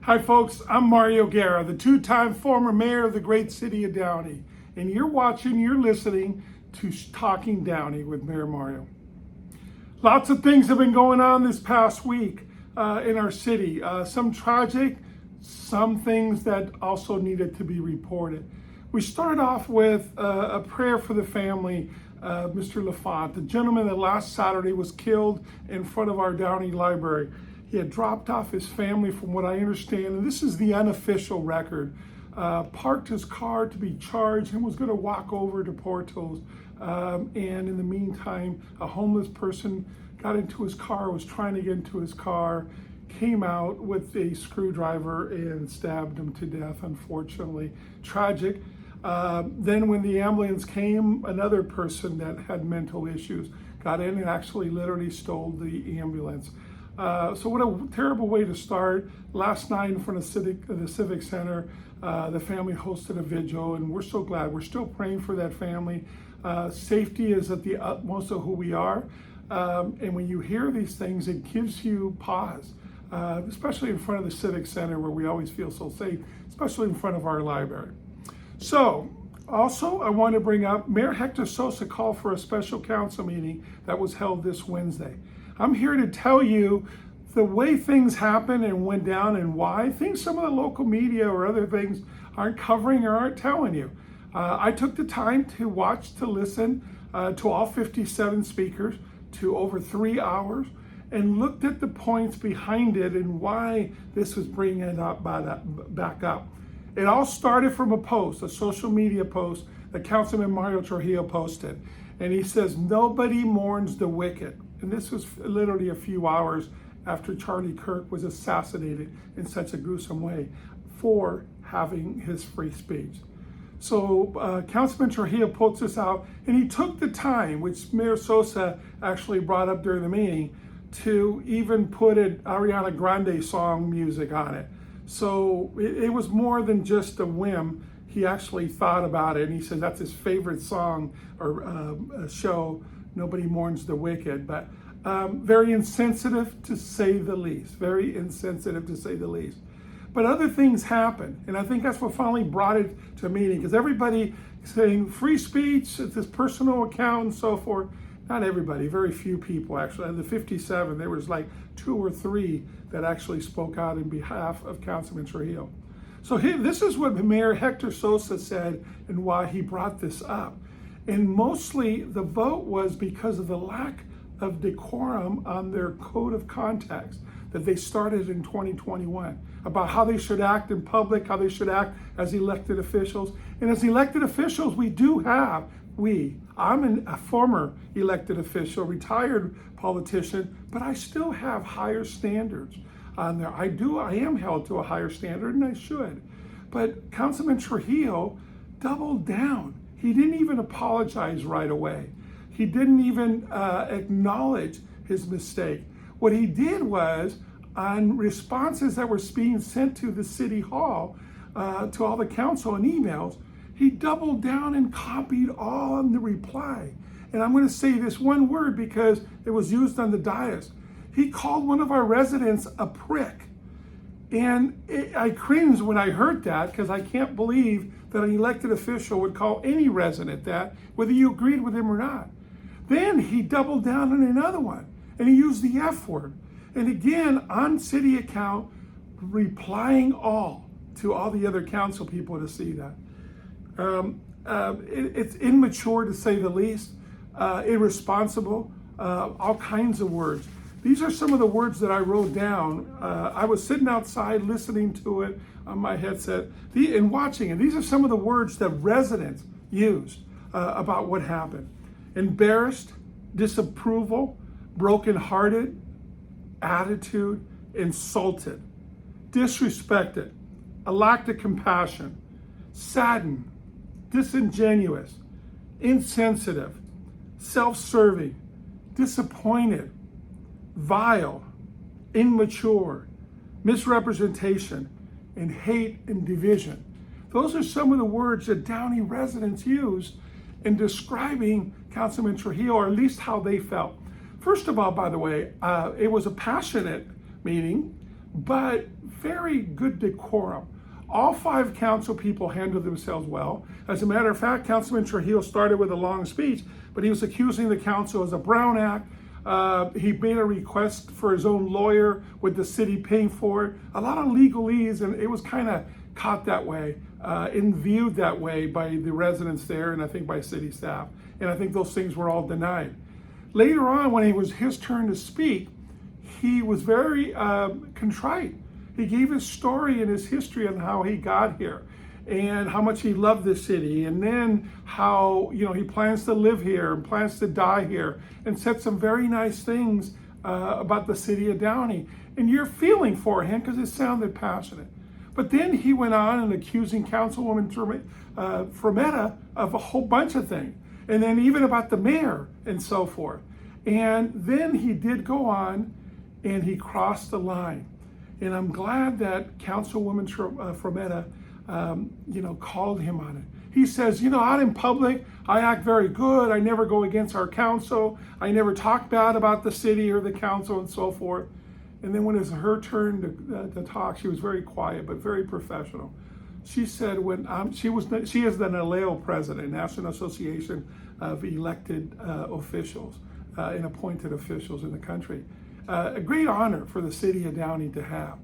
Hi folks, I'm Mario Guerra, the two-time former mayor of the great city of Downey. And you're listening to Talking Downey with Mayor Mario. Lots of things have been going on this past week in our city. Some tragic, some things that also needed to be reported. We start off with a prayer for the family of Mr. LaFont, the gentleman that last Saturday was killed in front of our Downey Library. He had dropped off his family, from what I understand, and this is the unofficial record, parked his car to be charged and was going to walk over to Porto's. And in the meantime, a homeless person got into his car, was trying to get into his car, came out with a screwdriver and stabbed him to death, unfortunately. Tragic. Then when the ambulance came, another person that had mental issues got in and actually literally stole the ambulance. So what a terrible way to start. Last night in front of the Civic Center, the family hosted a vigil, and we're so glad. We're still praying for that family. Safety is at the utmost of who we are. And when you hear these things, it gives you pause, especially in front of the Civic Center where we always feel so safe, especially in front of our library. So, also, I want to bring up Mayor Hector Sosa called for a special council meeting that was held this Wednesday. I'm here to tell you the way things happened and went down and why. I think some of the local media or other things aren't covering or aren't telling you. I took the time to watch, to listen to all 57 speakers to over 3 hours and looked at the points behind it and why this was bringing it up back up. It all started from a post, a social media post that Councilman Mario Trujillo posted. And he says, "Nobody mourns the wicked." And this was literally a few hours after Charlie Kirk was assassinated in such a gruesome way for having his free speech. So Councilman Trujillo puts this out, and he took the time, which Mayor Sosa actually brought up during the meeting, to even put an Ariana Grande song music on it. So it was more than just a whim. He actually thought about it, and he said that's his favorite song or show, Nobody Mourns the Wicked. But very insensitive to say the least, very insensitive to say the least. But other things happened, and I think that's what finally brought it to a meeting, because everybody saying free speech at this personal account and so forth. Not everybody, very few people actually. Of the 57, there was like 2 or 3 that actually spoke out in behalf of Councilman Trujillo. So this is what Mayor Hector Sosa said and why he brought this up. And mostly the vote was because of the lack of decorum on their code of conduct that they started in 2021 about how they should act in public, how they should act as elected officials. And as elected officials, I'm a former elected official, retired politician, but I still have higher standards on there. I am held to a higher standard, and I should. But Councilman Trujillo doubled down. He didn't even apologize right away. He didn't even acknowledge his mistake. What he did was, on responses that were being sent to the city hall, to all the council and emails, he doubled down and copied all on the reply. And I'm going to say this one word because it was used on the dais. He called one of our residents a prick. And I cringed when I heard that, because I can't believe that an elected official would call any resident that, whether you agreed with him or not. Then he doubled down on another one, and he used the F word. And again, on city account, replying all to all the other council people to see that. It's immature to say the least, irresponsible, all kinds of words. These are some of the words that I wrote down. I was sitting outside listening to it on my headset and watching it. These are some of the words that residents used about what happened. Embarrassed, disapproval, brokenhearted, attitude, insulted, disrespected, a lack of compassion, saddened, disingenuous, insensitive, self-serving, disappointed, vile, immature, misrepresentation, and hate and division. Those are some of the words that Downey residents used in describing Councilman Trujillo, or at least how they felt. First of all, by the way, it was a passionate meeting, but very good decorum. All 5 council people handled themselves well. As a matter of fact, Councilman Trujillo started with a long speech, but he was accusing the council as a Brown Act. He made a request for his own lawyer with the city paying for it. A lot of legalese, and it was kind of caught that way and viewed that way by the residents there, and I think by city staff. And I think those things were all denied. Later on, when it was his turn to speak, he was very contrite. He gave his story and his history on how he got here and how much he loved the city, and then how he plans to live here and plans to die here, and said some very nice things about the city of Downey. And you're feeling for him because it sounded passionate. But then he went on and accusing Councilwoman Frometta of a whole bunch of things, and then even about the mayor and so forth. And then he did go on and he crossed the line. And I'm glad that Councilwoman Frometta, called him on it. He says, out in public, I act very good. I never go against our council. I never talk bad about the city or the council and so forth. And then when it was her turn to talk, she was very quiet but very professional. She said she is the NALEO president, National Association of Elected Officials and Appointed Officials in the country. A great honor for the city of Downey to have.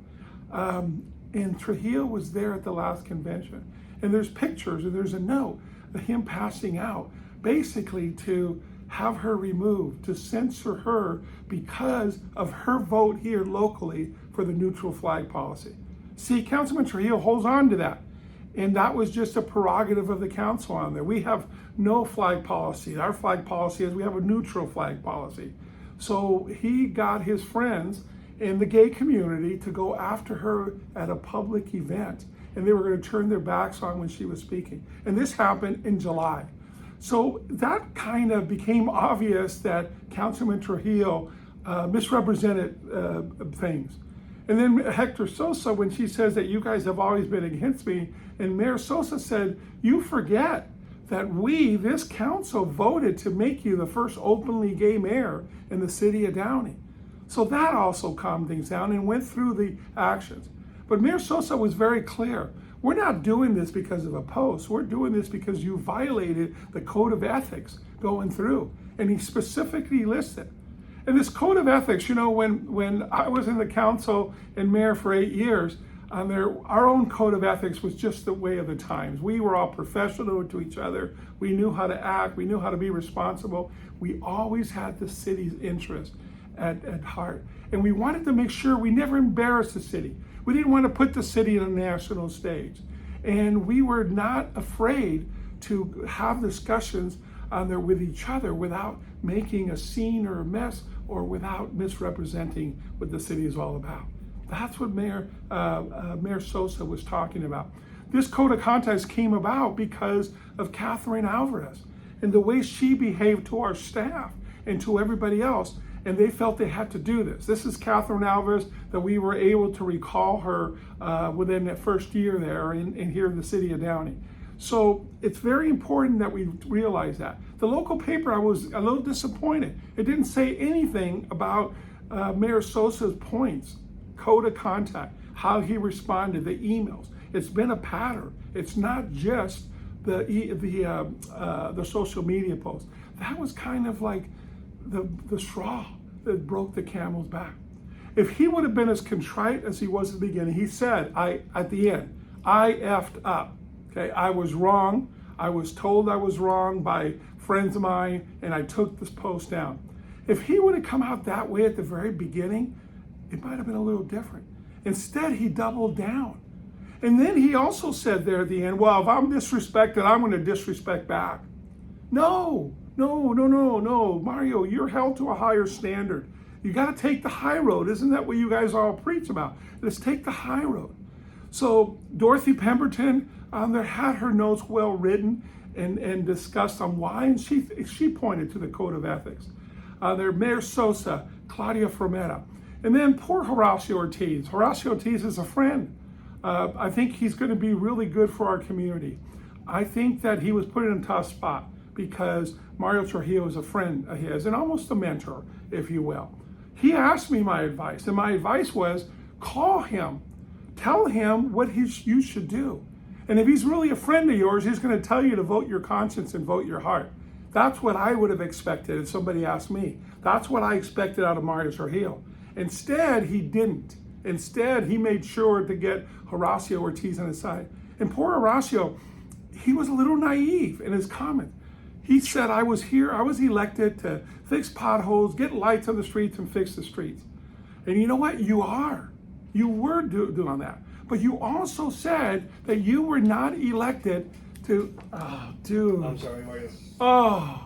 And Trujillo was there at the last convention. And there's pictures and there's a note of him passing out, basically to have her removed, to censure her because of her vote here locally for the neutral flag policy. See, Councilman Trujillo holds on to that. And that was just a prerogative of the council on there. We have no flag policy. Our flag policy is we have a neutral flag policy. So he got his friends in the gay community to go after her at a public event, and they were going to turn their backs on when she was speaking. And this happened in July. So that kind of became obvious that Councilman Trujillo misrepresented things. And then Hector Sosa, when she says that you guys have always been against me, and Mayor Sosa said, you forget that we, this council, voted to make you the first openly gay mayor in the city of Downey. So that also calmed things down and went through the actions. But Mayor Sosa was very clear. We're not doing this because of a post. We're doing this because you violated the code of ethics going through. And he specifically listed. And this code of ethics, when I was in the council and mayor for 8 years, our own code of ethics was just the way of the times. We were all professional to each other. We knew how to act. We knew how to be responsible. We always had the city's interest at heart. And we wanted to make sure we never embarrassed the city. We didn't want to put the city on a national stage. And we were not afraid to have discussions on there with each other without making a scene or a mess or without misrepresenting what the city is all about. That's what Mayor Sosa was talking about. This code of conduct came about because of Catherine Alvarez and the way she behaved to our staff and to everybody else, and they felt they had to do this. This is Catherine Alvarez that we were able to recall her within that first year there in here in the city of Downey. So it's very important that we realize that. The local paper, I was a little disappointed. It didn't say anything about Mayor Sosa's points, code of conduct, how he responded, the emails. It's been a pattern. It's not just the social media posts. That was kind of like the straw that broke the camel's back. If he would have been as contrite as he was at the beginning, he said, at the end, I effed up. Okay, I was wrong. I was told I was wrong by friends of mine, and I took this post down. If he would have come out that way at the very beginning, it might have been a little different. Instead, he doubled down. And then he also said there at the end, well, if I'm disrespected, I'm going to disrespect back. No, Mario, you're held to a higher standard. You got to take the high road. Isn't that what you guys all preach about? Let's take the high road. So Dorothy Pemberton there had her notes well written and discussed on why, and she pointed to the code of ethics. There, Mayor Sosa, Claudia Frometta, and then poor Horacio Ortiz. Horacio Ortiz is a friend. I think he's going to be really good for our community. I think that he was put in a tough spot because Mario Trujillo is a friend of his and almost a mentor, if you will. He asked me my advice, and my advice was call him. tell him what you should do. And if he's really a friend of yours, he's going to tell you to vote your conscience and vote your heart. That's what I would have expected if somebody asked me. That's what I expected out of Mario Trujillo. Instead, he didn't. Instead, he made sure to get Horacio Ortiz on his side. And poor Horacio, he was a little naive in his comment. He said, I was elected to fix potholes, get lights on the streets, and fix the streets. And you know what? You are. You were doing that. But you also said that you were not elected to, oh, dude. I'm sorry, Mario. Oh.